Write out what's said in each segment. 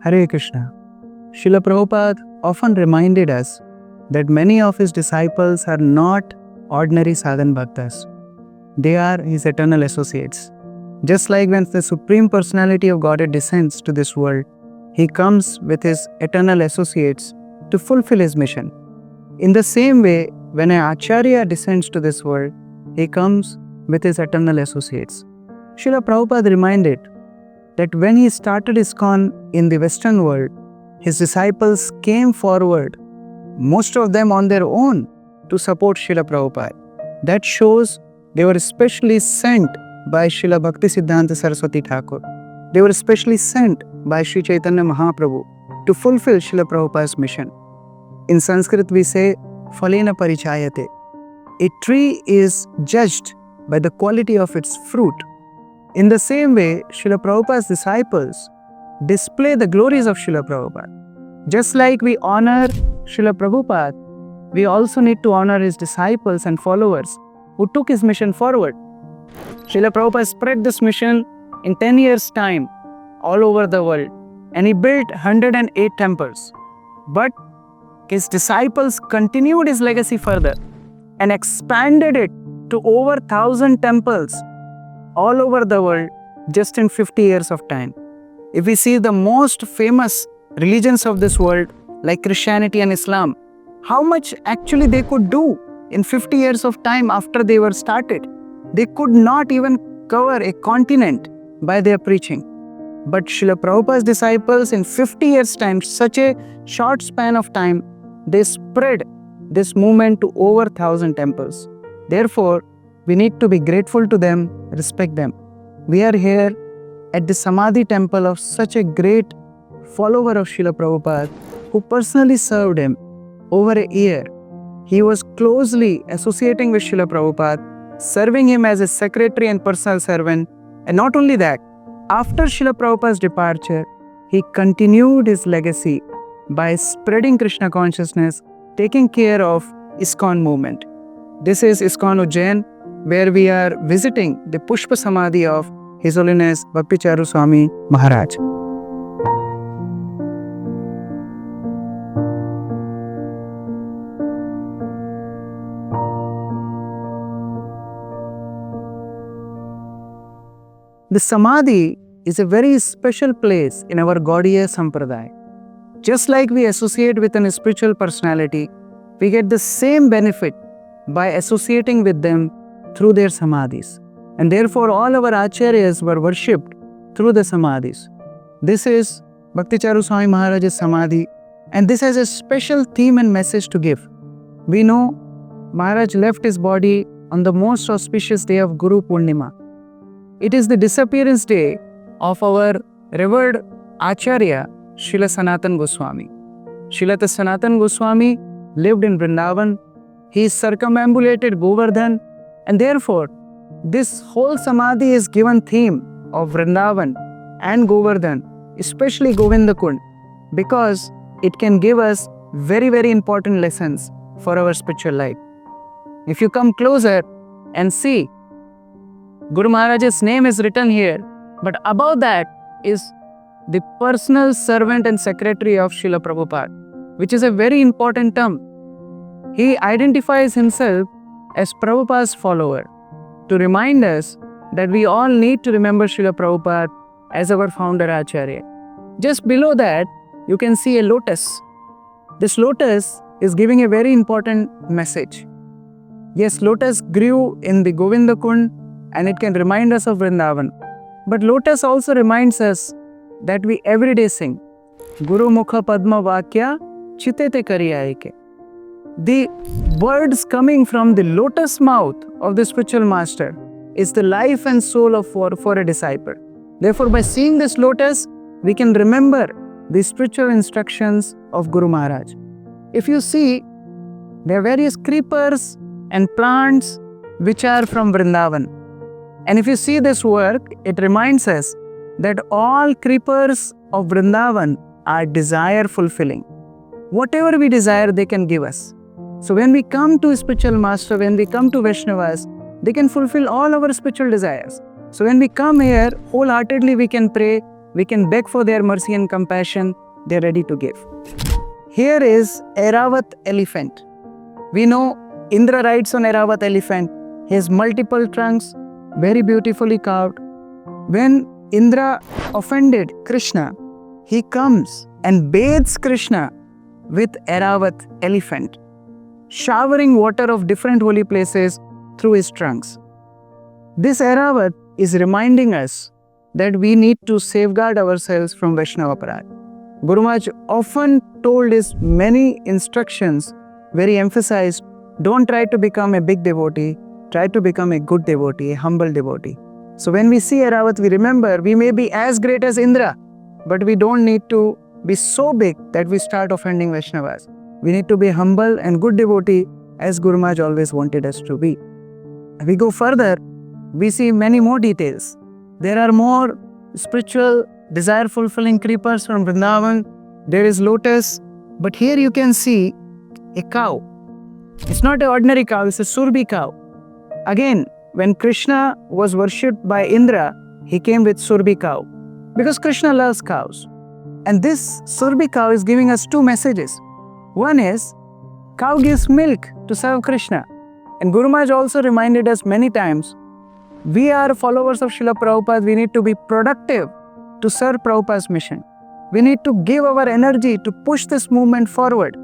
Hare Krishna. Srila Prabhupada often reminded us that many of his disciples are not ordinary sadhan bhaktas. They are his eternal associates. Just like when the Supreme Personality of Godhead descends to this world, he comes with his eternal associates to fulfill his mission. In the same way, when an Acharya descends to this world, he comes with his eternal associates. Srila Prabhupada reminded that when he started ISKCON in the Western world, his disciples came forward, most of them on their own, to support Srila Prabhupada. That shows they were specially sent by Srila Bhaktisiddhanta Saraswati Thakur. They were specially sent by Sri Chaitanya Mahaprabhu to fulfill Srila Prabhupada's mission. In Sanskrit we say, Phalena Parichayate. A tree is judged by the quality of its fruit. In the same way, Srila Prabhupada's disciples display the glories of Srila Prabhupada. Just like we honor Srila Prabhupada, we also need to honor his disciples and followers who took his mission forward. Srila Prabhupada spread this mission in 10 years' time all over the world, and he built 108 temples. But his disciples continued his legacy further and expanded it to over 1,000 temples all over the world just in 50 years of time. If we see the most famous religions of this world like Christianity and Islam, how much actually they could do in 50 years of time after they were started. They could not even cover a continent by their preaching. But Srila Prabhupada's disciples in 50 years time, such a short span of time, they spread this movement to over 1,000 temples. Therefore, we need to be grateful to them, respect them. We are here at the Samadhi temple of such a great follower of Srila Prabhupada who personally served him over a year. He was closely associating with Srila Prabhupada, serving him as a secretary and personal servant. And not only that, after Srila Prabhupada's departure, he continued his legacy by spreading Krishna consciousness, taking care of ISKCON movement. This is ISKCON Ujjain, where we are visiting the Pushpa Samadhi of His Holiness Bhakti Charu Swami Maharaj. The Samadhi is a very special place in our Gaudiya Sampradaya. Just like we associate with a spiritual personality, we get the same benefit by associating with them through their Samadhis. And therefore all our Acharyas were worshipped through the Samadhis. This is Bhakti Charu Swami Maharaj's Samadhi, and this has a special theme and message to give. We know Maharaj left his body on the most auspicious day of Guru Purnima. It is the disappearance day of our revered Acharya, Srila Sanatan Goswami. Srila Sanatan Goswami lived in Vrindavan. He circumambulated Govardhan, and therefore this whole Samadhi is given theme of Vrindavan and Govardhan, especially Govinda Kund, because it can give us very, very important lessons for our spiritual life. If you come closer and see, Guru Maharaj's name is written here, but above that is the personal servant and secretary of Srila Prabhupada, which is a very important term. He identifies himself as Prabhupada's follower to remind us that we all need to remember Srila Prabhupada as our founder Acharya. Just below that, you can see a lotus. This lotus is giving a very important message. Yes, lotus grew in the Govinda Kund, and it can remind us of Vrindavan. But lotus also reminds us that we every day sing, Guru Mukha Padma Vakya Chitete Kariyaike. The words coming from the lotus mouth of the spiritual master is the life and soul of for a disciple. Therefore, by seeing this lotus, we can remember the spiritual instructions of Guru Maharaj. If you see, there are various creepers and plants which are from Vrindavan. And if you see this work, it reminds us that all creepers of Vrindavan are desire fulfilling. Whatever we desire, they can give us. So when we come to spiritual master, when we come to Vaishnavas, they can fulfill all our spiritual desires. So when we come here, wholeheartedly we can pray We can beg for their mercy and compassion. They're ready to give. Here is Airavat elephant. We know Indra rides on Airavat elephant. He has multiple trunks, very beautifully carved. When Indra offended Krishna, he comes and bathes Krishna with Airavat elephant, showering water of different holy places through his trunks. This Airavat is reminding us that we need to safeguard ourselves from Vaishnava Aparad. Guru Maharaj often told his many instructions, very emphasized, don't try to become a big devotee, try to become a good devotee, a humble devotee. So when we see Airavat, we remember we may be as great as Indra, but we don't need to be so big that we start offending Vaishnavas. We need to be humble and good devotee as Guru Maharaj always wanted us to be. If we go further, we see many more details. There are more spiritual, desire-fulfilling creepers from Vrindavan. There is lotus. But here you can see a cow. It's not an ordinary cow, it's a Surbi cow. Again, when Krishna was worshipped by Indra, he came with Surbi cow. Because Krishna loves cows. And this Surbi cow is giving us two messages. One is, cow gives milk to serve Krishna. And Guru Maharaj also reminded us many times, we are followers of Srila Prabhupada, we need to be productive to serve Prabhupada's mission. We need to give our energy to push this movement forward.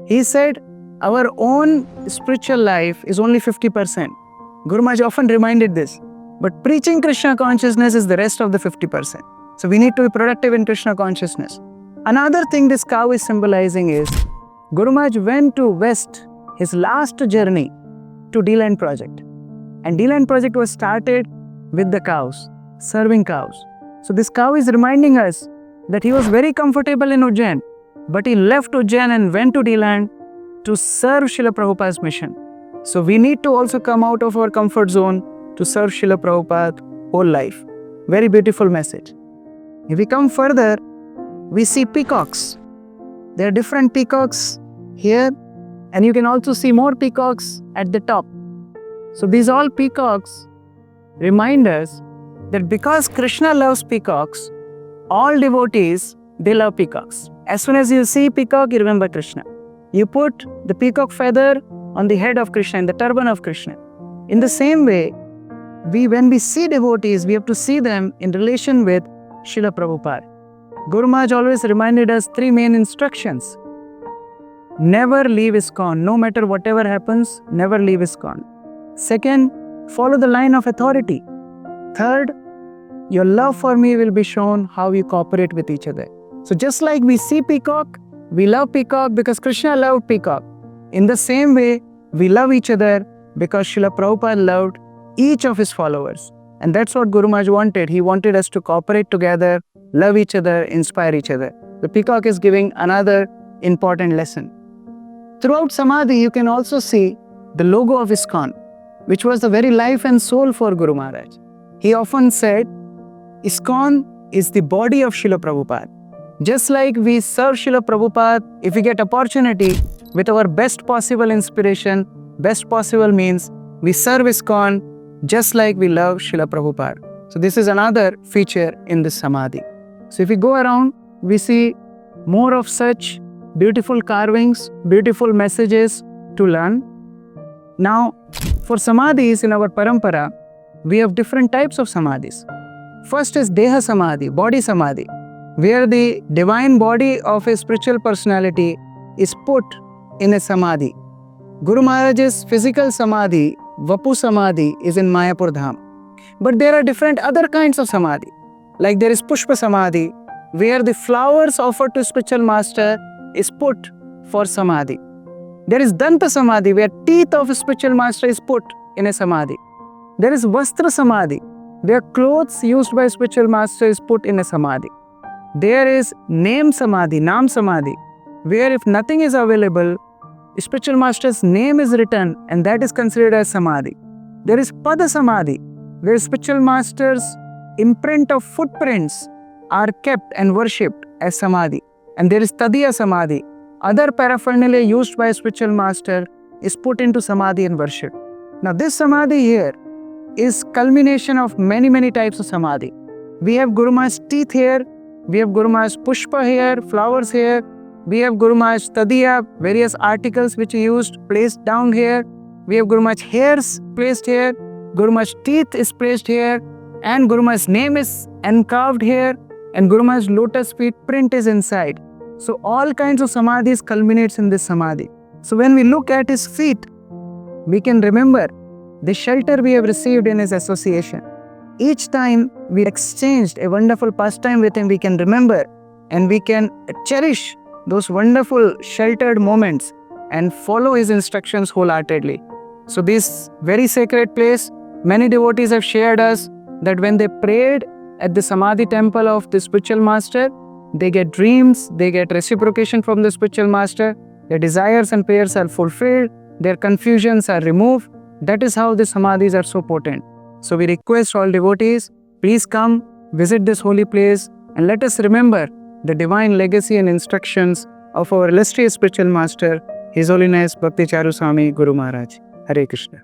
He said, our own spiritual life is only 50%. Guru Maharaj often reminded this. But preaching Krishna consciousness is the rest of the 50%. So we need to be productive in Krishna consciousness. Another thing this cow is symbolizing is, Guru Maharaj went to West, his last journey, to D-Land project. And D-Land project was started with the cows, serving cows. So this cow is reminding us that he was very comfortable in Ujjain, but he left Ujjain and went to D-Land to serve Srila Prabhupada's mission. So we need to also come out of our comfort zone to serve Srila Prabhupada whole life. Very beautiful message. If we come further, we see peacocks. There are different peacocks here, and you can also see more peacocks at the top. So these all peacocks remind us that because Krishna loves peacocks, all devotees, they love peacocks. As soon as you see peacock, you remember Krishna. You put the peacock feather on the head of Krishna, in the turban of Krishna. In the same way, when we see devotees, we have to see them in relation with Srila Prabhupada. Guru Maharaj always reminded us three main instructions. Never leave ISKCON. No matter whatever happens, never leave ISKCON. Second, follow the line of authority. Third, your love for me will be shown how you cooperate with each other. So just like we see peacock, we love peacock because Krishna loved peacock. In the same way, we love each other because Srila Prabhupada loved each of his followers. And that's what Guru Maharaj wanted. He wanted us to cooperate together, love each other, inspire each other. The peacock is giving another important lesson. Throughout Samadhi, you can also see the logo of ISKCON, which was the very life and soul for Guru Maharaj. He often said, ISKCON is the body of Srila Prabhupada. Just like we serve Srila Prabhupada, if we get opportunity with our best possible inspiration, best possible means, we serve ISKCON just like we love Srila Prabhupada. So this is another feature in this Samadhi. So if we go around, we see more of such beautiful carvings, beautiful messages to learn. Now, for Samadhis in our Parampara, we have different types of Samadhis. First is Deha Samadhi, body Samadhi, where the divine body of a spiritual personality is put in a Samadhi. Guru Maharaj's physical Samadhi, Vapu Samadhi, is in Mayapur Dham. But there are different other kinds of Samadhi. Like there is Pushpa Samadhi, where the flowers offered to spiritual master is put for Samadhi. There is Danta Samadhi, where teeth of a spiritual master is put in a Samadhi. There is Vastra Samadhi, where clothes used by spiritual master is put in a Samadhi. There is Name Samadhi, Nam Samadhi, where if nothing is available, spiritual master's name is written and that is considered as Samadhi. There is Pada Samadhi, where spiritual master's imprint of footprints are kept and worshipped as Samadhi. And there is Tadiya Samadhi. Other paraphernalia used by a spiritual master is put into Samadhi and worship. Now this Samadhi here is culmination of many types of Samadhi. We have Guru Maharaj's teeth here We have Guru Maharaj Pushpa here, flowers here. We have Guru Maharaj Tadiya, various articles which he used, placed down here. We have Guru Maharaj hairs placed here. Guru Maharaj teeth is placed here. And Guru Maharaj's name is encarved here. And Guru Maharaj's lotus feet print is inside. So all kinds of samadhis culminates in this samadhi. So when we look at his feet, we can remember the shelter we have received in his association. Each time we exchanged a wonderful pastime with him, we can remember and we can cherish those wonderful sheltered moments and follow his instructions wholeheartedly. So this very sacred place, many devotees have shared us that when they prayed at the Samadhi temple of the spiritual master, they get dreams, they get reciprocation from the spiritual master, their desires and prayers are fulfilled, their confusions are removed. That is how the Samadhis are so potent. So we request all devotees, please come, visit this holy place and let us remember the divine legacy and instructions of our illustrious spiritual master, His Holiness Bhakti Charu Swami Guru Maharaj. Hare Krishna.